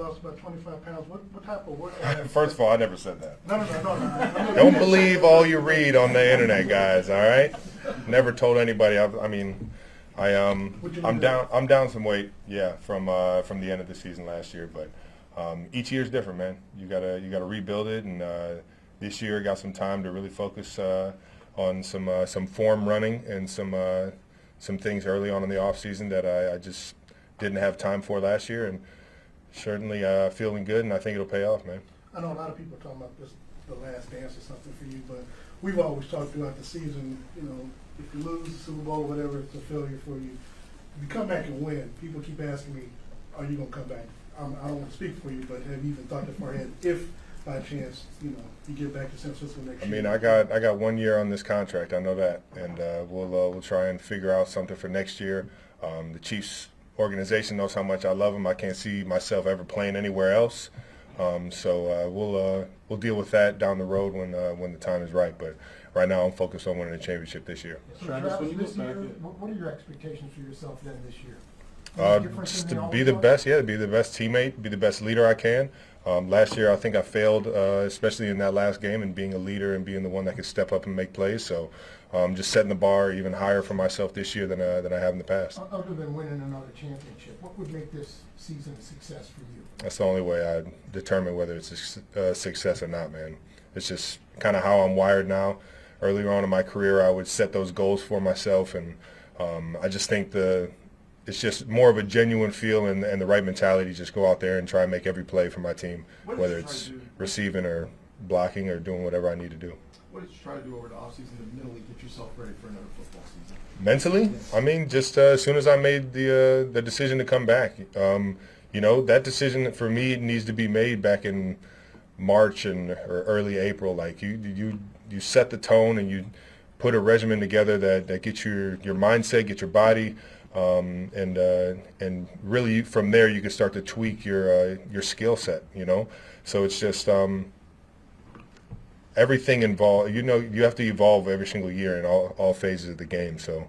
lost about 25 pounds. What type of work? First of all, I never said that. No. Don't believe all you read on the internet, guys. All right. Never told anybody. I'm down some weight. Yeah, from the end of the season last year. But each year is different, man. You gotta rebuild it, and this year I got some time to really focus on some form running and some things early on in the off season that I just didn't have time for last year, and certainly feeling good, and I think it'll pay off, man. I know a lot of people are talking about this, the last dance or something for you, but we've always talked throughout the season, if you lose the Super Bowl or whatever, it's a failure for you. If you come back and win, people keep asking me, are you going to come back? I don't want to speak for you, but have you even thought that far ahead if by chance, you get back to San Francisco next year? I mean, I got 1 year on this contract. I know that, and we'll try and figure out something for next year. The Chiefs organization knows how much I love them. I can't see myself ever playing anywhere else. So we'll deal with that down the road when the time is right. But right now, I'm focused on winning the championship this year. So Travis, this year, what are your expectations for yourself then this year? Just to be the best, to be the best teammate, be the best leader I can. Last year, I think I failed, especially in that last game, and being a leader and being the one that could step up and make plays. So just setting the bar even higher for myself this year than I have in the past. Other than winning another championship, what would make this season a success for you? That's the only way I determine whether it's a success or not, man. It's just kind of how I'm wired now. Earlier on in my career, I would set those goals for myself, and I just think it's just more of a genuine feel and the right mentality. Just go out there and try and make every play for my team, whether it's receiving or blocking or doing whatever I need to do. What did you try to do over the offseason to mentally get yourself ready for another football season? Mentally? Yes. I mean, just as soon as I made the decision to come back, that decision for me needs to be made back in March or early April. Like you set the tone and you put a regimen together that gets your mindset, get your body. And really from there you can start to tweak your skill set, So it's just everything involved. You have to evolve every single year in all phases of the game. So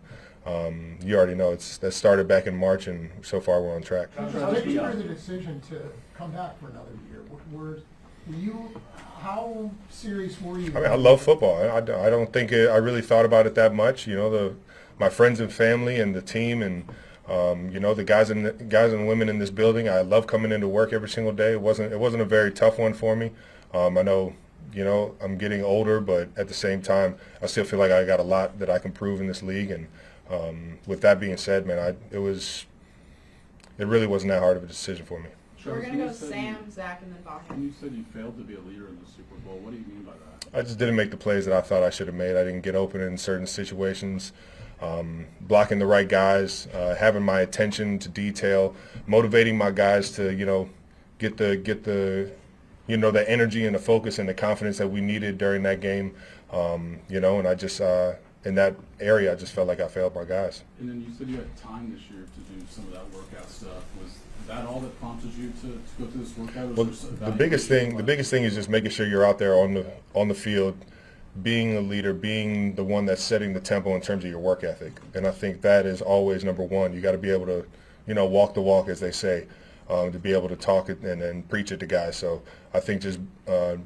you already know that started back in March, and so far we're on track. How did you make the decision to come back for another year? How serious were you? I mean, I love football. I don't think I really thought about it that much. My friends and family and the team and the guys and women in this building. I love coming into work every single day. It wasn't a very tough one for me. I know I'm getting older, but at the same time, I still feel like I got a lot that I can prove in this league. And with that being said, man, it really wasn't that hard of a decision for me. We're going to go Sam, Zach, and then Bakken. When you said you failed to be a leader in the Super Bowl, what do you mean by that? I just didn't make the plays that I thought I should have made. I didn't get open in certain situations. Blocking the right guys, having my attention to detail, motivating my guys to get the the energy and the focus and the confidence that we needed during that game. And I just in that area I just felt like I failed my guys. And then you said you had time this year to do some of that workout stuff. Was that all that prompted you to go through this workout? Well, the biggest thing is just making sure you're out there on the field, being a leader, being the one that's setting the tempo in terms of your work ethic. And I think that is always number one. You got to be able to, walk the walk, as they say, to be able to talk it and preach it to guys. So I think just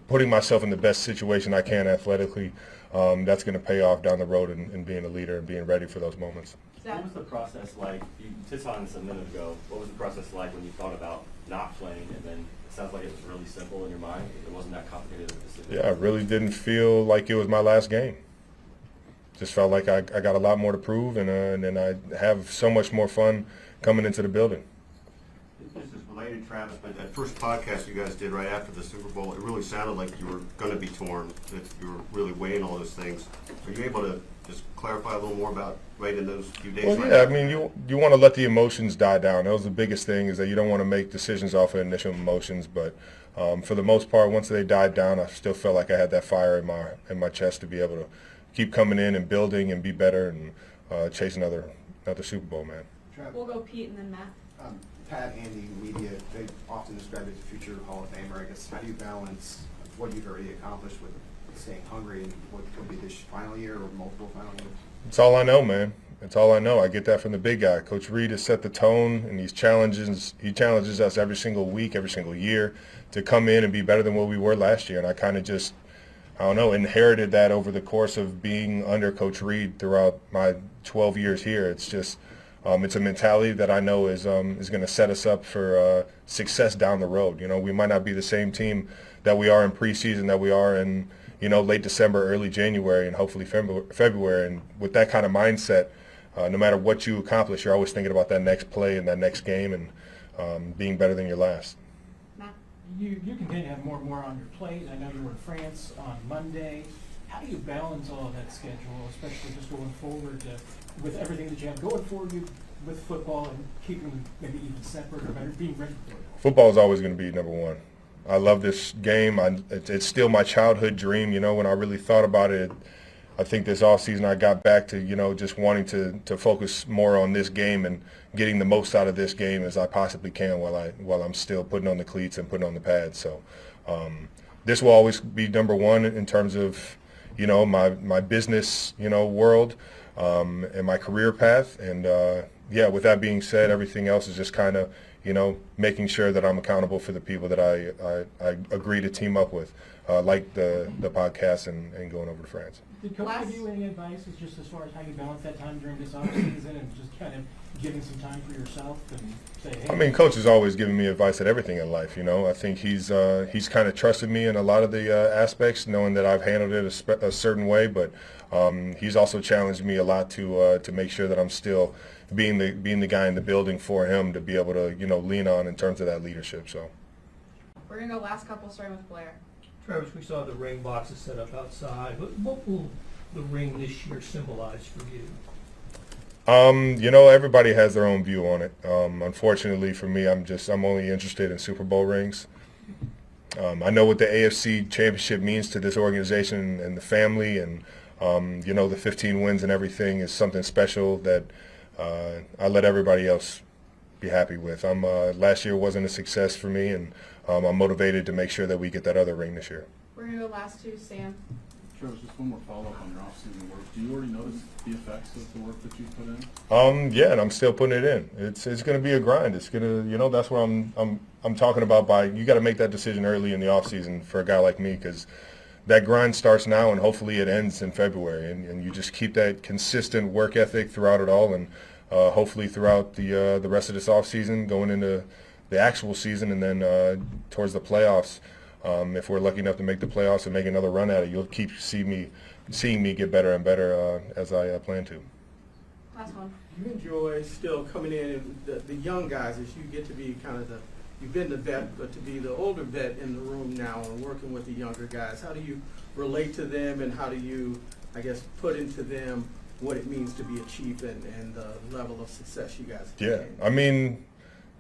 putting myself in the best situation I can athletically, that's going to pay off down the road in being a leader and being ready for those moments. What was the process like? You touched on this a minute ago. What was the process like when you thought about not playing, and then it sounds like it was really simple in your mind? It wasn't that complicated of a decision. Yeah, I really didn't feel like it was my last game. Just felt like I got a lot more to prove, and I have so much more fun coming into the building. This is related, Travis, but that first podcast you guys did right after the Super Bowl, it really sounded like you were going to be torn, that you were really weighing all those things. Are you able to just clarify a little more about right in those few days? Well, yeah, I mean, you want to let the emotions die down. That was the biggest thing, is that you don't want to make decisions off of initial emotions. But for the most part, once they died down, I still felt like I had that fire in my chest to be able to keep coming in and building and be better and chase another Super Bowl, man. We'll go Pete and then Matt. Pat, Andy, media, they often describe you as a future Hall of Famer. I guess, how do you balance what you've already accomplished with staying hungry and what could be this final year or multiple final years? It's all I know, man. It's all I know. I get that from the big guy. Coach Reed has set the tone, and he challenges us every single week, every single year to come in and be better than what we were last year. And I kind of just, I don't know, inherited that over the course of being under Coach Reed throughout my 12 years here. It's just, it's a mentality that I know is going to set us up for success down the road. You know, we might not be the same team that we are in preseason, that we are in, you know, late December, early January, and hopefully February. And with that kind of mindset, no matter what you accomplish, you're always thinking about that next play and that next game and being better than your last. Matt? You continue to have more and more on your plate. I know you were in France on Monday. How do you balance all of that schedule, especially just going forward with everything that you have going forward with football and keeping maybe even separate or better, being ready for it? Football is always going to be number one. I love this game. It's still my childhood dream. You know, when I really thought about it, I think this offseason I got back to, you know, just wanting to focus more on this game and getting the most out of this game as I possibly can while I'm still putting on the cleats and putting on the pads. So this will always be number one in terms of, you know, my business, you know, world and my career path. And, yeah, with that being said, everything else is just kind of, you know, making sure that I'm accountable for the people that I agree to team up with, like the podcast and going over to France. Did Coach give you any advice just as far as how you balance that time during this offseason and just kind of giving some time for yourself and say, hey? I mean, Coach has always given me advice at everything in life, you know. I think he's kind of trusted me in a lot of the aspects, knowing that I've handled it a certain way, but he's also challenged me a lot to make sure that I'm still being the guy in the building for him to be able to, you know, lean on in terms of that leadership. So We're going to go last couple, starting with Blair. Travis, we saw the ring boxes set up outside. What will the ring this year symbolize for you? You know, everybody has their own view on it. Unfortunately for me, I'm only interested in Super Bowl rings. I know what the AFC Championship means to this organization and the family, and you know, the 15 wins and everything is something special that I let everybody else be happy with. Last year wasn't a success for me, and I'm motivated to make sure that we get that other ring this year. We're going to go last to Sam. Travis, just one more follow-up on your off-season work. Do you already notice the effects of the work that you've put in? Yeah, and I'm still putting it in. It's going to be a grind. It's going to, you know, that's what I'm talking about. You got to make that decision early in the off season for a guy like me, because that grind starts now and hopefully it ends in February. And you just keep that consistent work ethic throughout it all, and hopefully throughout the rest of this off season, going into the actual season, and then towards the playoffs. If we're lucky enough to make the playoffs and make another run at it, you'll keep seeing me get better and better as I plan to. Last one. You enjoy still coming in, and the young guys, as you get to be kind of you've been the vet, but to be the older vet in the room now and working with the younger guys. How do you relate to them, and how do you, I guess, put into them what it means to be a chief and the level of success you guys have? Yeah, I mean,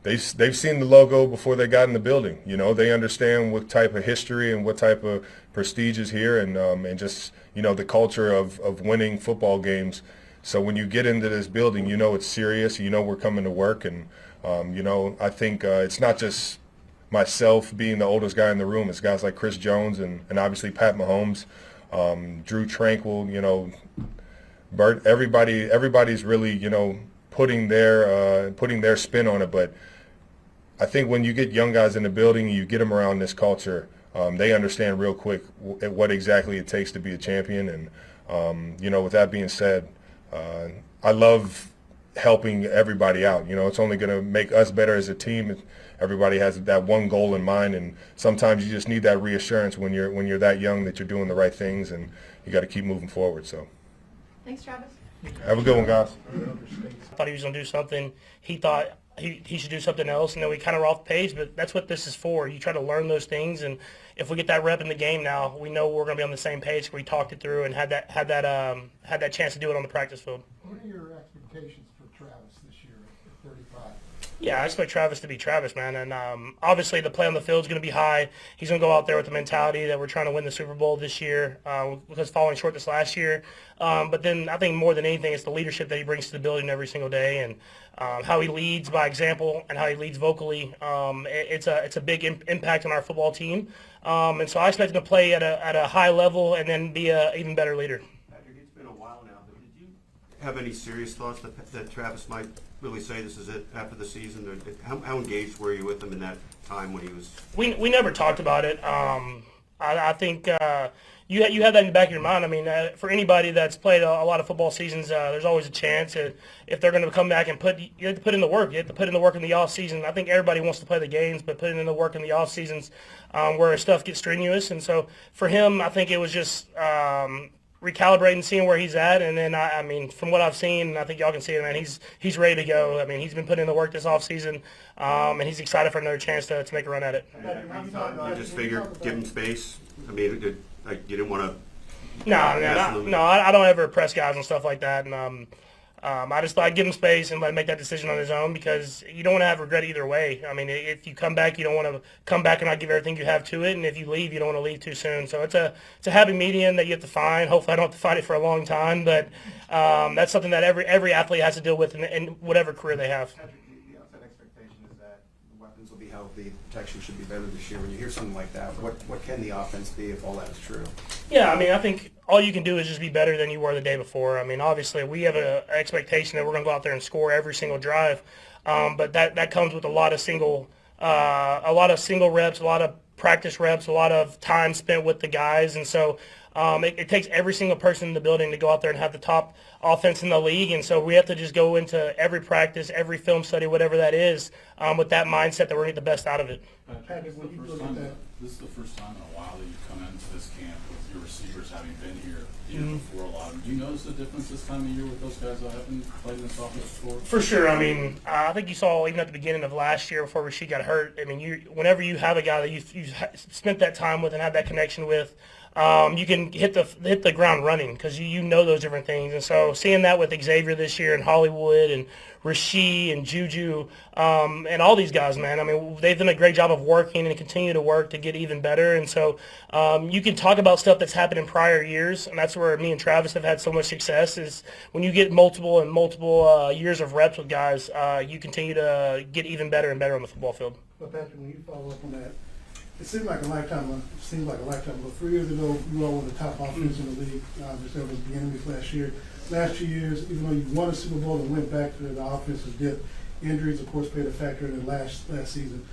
they've seen the logo before they got in the building. You know, they understand what type of history and what type of prestige is here, and just, you know, the culture of winning football games. So when you get into this building, you know it's serious. You know we're coming to work, and you know, I think it's not just myself being the oldest guy in the room. It's guys like Chris Jones and obviously Pat Mahomes, Drew Tranquil. You know, Bert. Everybody's really, you know, putting their spin on it. But I think when you get young guys in the building, you get them around this culture, they understand real quick what exactly it takes to be a champion. And you know, with that being said, I love helping everybody out. You know, it's only going to make us better as a team. Everybody has that one goal in mind, and sometimes you just need that reassurance when you're that young that you're doing the right things, and you got to keep moving forward. So, Thanks, Travis. have a good one, guys. I thought he was going to do something. He thought he should do something else, and then we kind of were off page, but that's what this is for. You try to learn those things, and if we get that rep in the game now, we know we're going to be on the same page. We talked it through and had that chance to do it on the practice field. What are your expectations for Travis this year at 35? Yeah, I expect Travis to be Travis, man. And obviously the play on the field is going to be high. He's going to go out there with the mentality that we're trying to win the Super Bowl this year because falling short this last year. But then I think more than anything, it's the leadership that he brings to the building every single day, and how he leads by example and how he leads vocally. It's a big impact on our football team. And so I expect him to play at a high level and then be an even better leader. Patrick, it's been a while now, but did you have any serious thoughts that Travis might really say this is it after the season? Or how engaged were you with him in that time when he was? We never talked about it. I think you have that in the back of your mind. I mean, for anybody that's played a lot of football seasons, there's always a chance that if they're going to come back and you have to put in the work. You have to put in the work in the off season. I think everybody wants to play the games, but putting in the work in the off seasons where stuff gets strenuous. And so for him, I think it was just recalibrating, seeing where he's at, and then I mean, from what I've seen, I think y'all can see it, man. He's ready to go. I mean, he's been putting in the work this off season, and he's excited for another chance to make a run at it. You just figured give him space. I mean, you didn't want to. No, I don't ever press guys and stuff like that, and I just thought I'd give him space and let him make that decision on his own because you don't want to have regret either way. I mean, if you come back, you don't want to come back and not give everything you have to it, and if you leave, you don't want to leave too soon. So it's a happy medium that you have to find. Hopefully, I don't have to find it for a long time, but that's something that every athlete has to deal with in whatever career they have. Patrick, the outside expectation is that the weapons will be healthy, protection should be better this year. When you hear something like that, what can the offense be if all that is true? Yeah, I mean, I think all you can do is just be better than you were the day before. I mean, obviously, we have an expectation that we're going to go out there and score every single drive, but that comes with a lot of single reps, a lot of practice reps, a lot of time spent with the guys, and so it takes every single person in the building to go out there and have the top offense in the league, and so we have to just go into every practice, every film study, whatever that is, with that mindset that we're going to get the best out of it. Patrick, when you look at that, this is the first time in a while that you've come into this camp with your receivers having been here the year before a lot of them. Do you notice the difference this time of year with those guys that haven't played in this offense before? For sure. I mean, I think you saw even at the beginning of last year before Rashid got hurt. I mean, whenever you have a guy that you've spent that time with and had that connection with, you can hit the ground running because you know those different things. And so seeing that with Xavier this year and Hollywood and Rashid and Juju and all these guys, man, I mean, they've done a great job of working and continue to work to get even better. And so you can talk about stuff that's happened in prior years, and that's where me and Travis have had so much success is when you get multiple years of reps with guys, you continue to get even better and better on the football field. but Patrick, when you follow up on that, it seemed like a lifetime ago. 3 years ago, you all were the top offense in the league. Just over the beginning of last year. Last 2 years, even though you won a Super Bowl and went back to the offensive dip, injuries, of course, played a factor in the last season.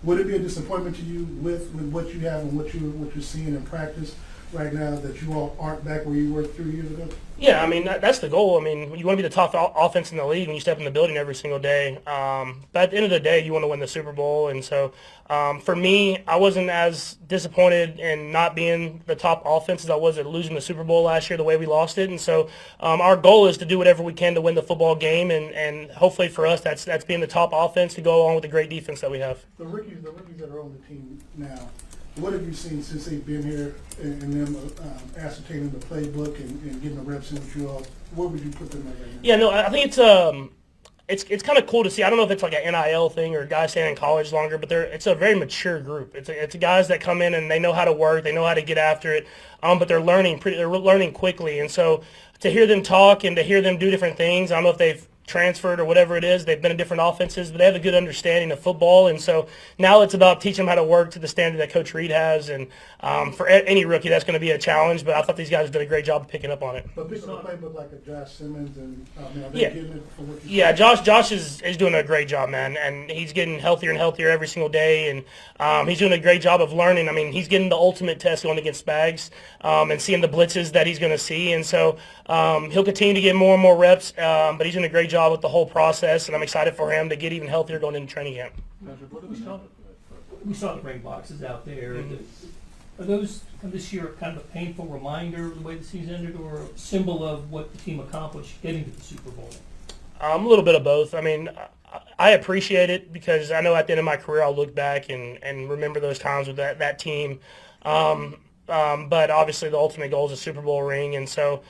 Would it be a disappointment to you with what you have and what you're seeing in practice right now that you all aren't back where you were 3 years ago? Yeah, I mean, that's the goal. I mean, you want to be the top offense in the league when you step in the building every single day. But at the end of the day, you want to win the Super Bowl. And so for me, I wasn't as disappointed in not being the top offense as I was at losing the Super Bowl last year the way we lost it. And so our goal is to do whatever we can to win the football game. And hopefully for us, that's being the top offense to go along with the great defense that we have. The rookies that are on the team now, what have you seen since they've been here and them ascertaining the playbook and getting the reps in with you all? Where would you put them at right now? Yeah, no, I think it's kind of cool to see. I don't know if it's like an NIL thing or guys staying in college longer, but it's a very mature group. It's guys that come in and they know how to work, they know how to get after it, but they're learning quickly. And so to hear them talk and to hear them do different things, I don't know if they've transferred or whatever it is, they've been in different offenses, but they have a good understanding of football. And so now it's about teaching them how to work to the standard that Coach Reed has. And for any rookie, that's going to be a challenge, but I thought these guys did a great job of picking up on it. But picking up a playbook like a Josh Simmons and are they Yeah. getting it for what you Yeah, Josh is doing a great job, man, and he's getting healthier and healthier every single day, and he's doing a great job of learning. I mean, he's getting the ultimate test going against Spags and seeing the blitzes that he's going to see, and so he'll continue to get more and more reps, but he's doing a great job with the whole process, and I'm excited for him to get even healthier going into training camp. Patrick, what are We saw the ring boxes out there. Are those this year kind of a painful reminder of the way the season ended, or a symbol of what the team accomplished getting to the Super Bowl? A little bit of both. I mean, I appreciate it because I know at the end of my career I'll look back and remember those times with that team. But obviously the ultimate goal is a Super Bowl ring, and so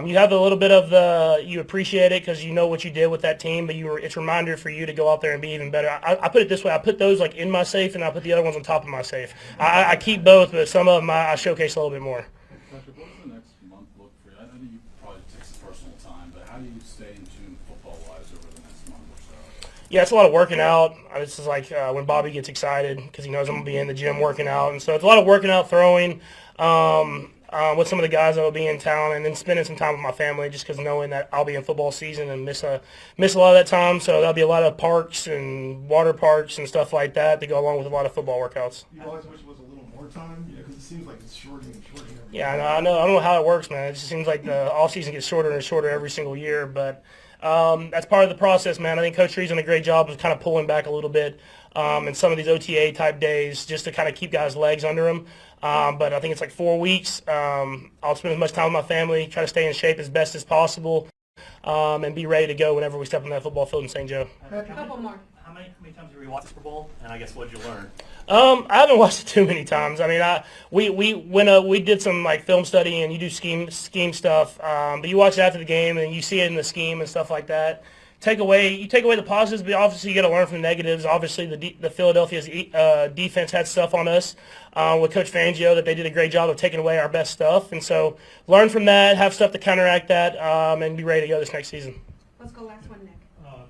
you have a little bit of you appreciate it because you know what you did with that team, but it's a reminder for you to go out there and be even better. I put it this way: I put those like in my safe, and I put the other ones on top of my safe. I keep both, but some of them I showcase a little bit more. Patrick, what does the next month look for you? I know you probably take some personal time, but how do you stay in tune football-wise over the next month or so? Yeah, it's a lot of working out. This is like when Bobby gets excited because he knows I'm going to be in the gym working out. And so it's a lot of working out, throwing. with some of the guys that will be in town, and then spending some time with my family just because knowing that I'll be in football season and miss a lot of that time. So there'll be a lot of parks and water parks and stuff like that to go along with a lot of football workouts. You always wish it was a little more time, because it seems like it's shortening and shortening every Yeah, year. I know. I don't know how it works, man. It just seems like the off season gets shorter and shorter every single year, but that's part of the process, man. I think Coach Tree's done a great job of kind of pulling back a little bit in some of these OTA type days just to kind of keep guys' legs under them. But I think it's like 4 weeks. I'll spend as much time with my family, try to stay in shape as best as possible, and be ready to go whenever we step on that football field in St. Joe. A couple more. How many times have you rewatched the Super Bowl? And I guess what'd you learn? I haven't watched it too many times. I mean, we did some like film study and you do scheme stuff, but you watch it after the game and you see it in the scheme and stuff like that. You take away the positives, but obviously you got to learn from the negatives. Obviously, the Philadelphia's defense had stuff on us with Coach Fangio that they did a great job of taking away our best stuff, and so learn from that, have stuff to counteract that, and be ready to go this next season. Let's go last one, Nick.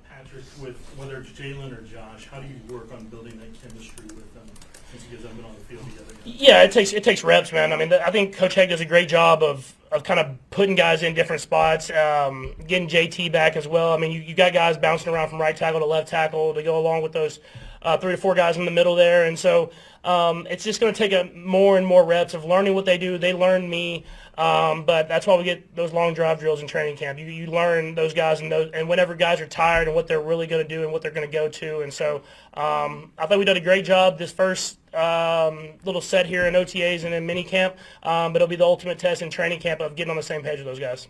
Patrick, with whether it's Jalen or Josh, how do you work on building that chemistry with them since you guys haven't been on the field together yet? Yeah, it takes reps, man. I mean, I think Coach Haig does a great job of kind of putting guys in different spots, getting JT back as well. I mean, you got guys bouncing around from right tackle to left tackle to go along with those 3 to 4 guys in the middle there, and so it's just going to take more and more reps of learning what they do. They learn me, but that's why we get those long drive drills in training camp. You learn those guys and whenever guys are tired and what they're really going to do and what they're going to go to. And so I think we did a great job this first little set here in OTAs and in mini camp, but it'll be the ultimate test in training camp of getting on the same page with those guys.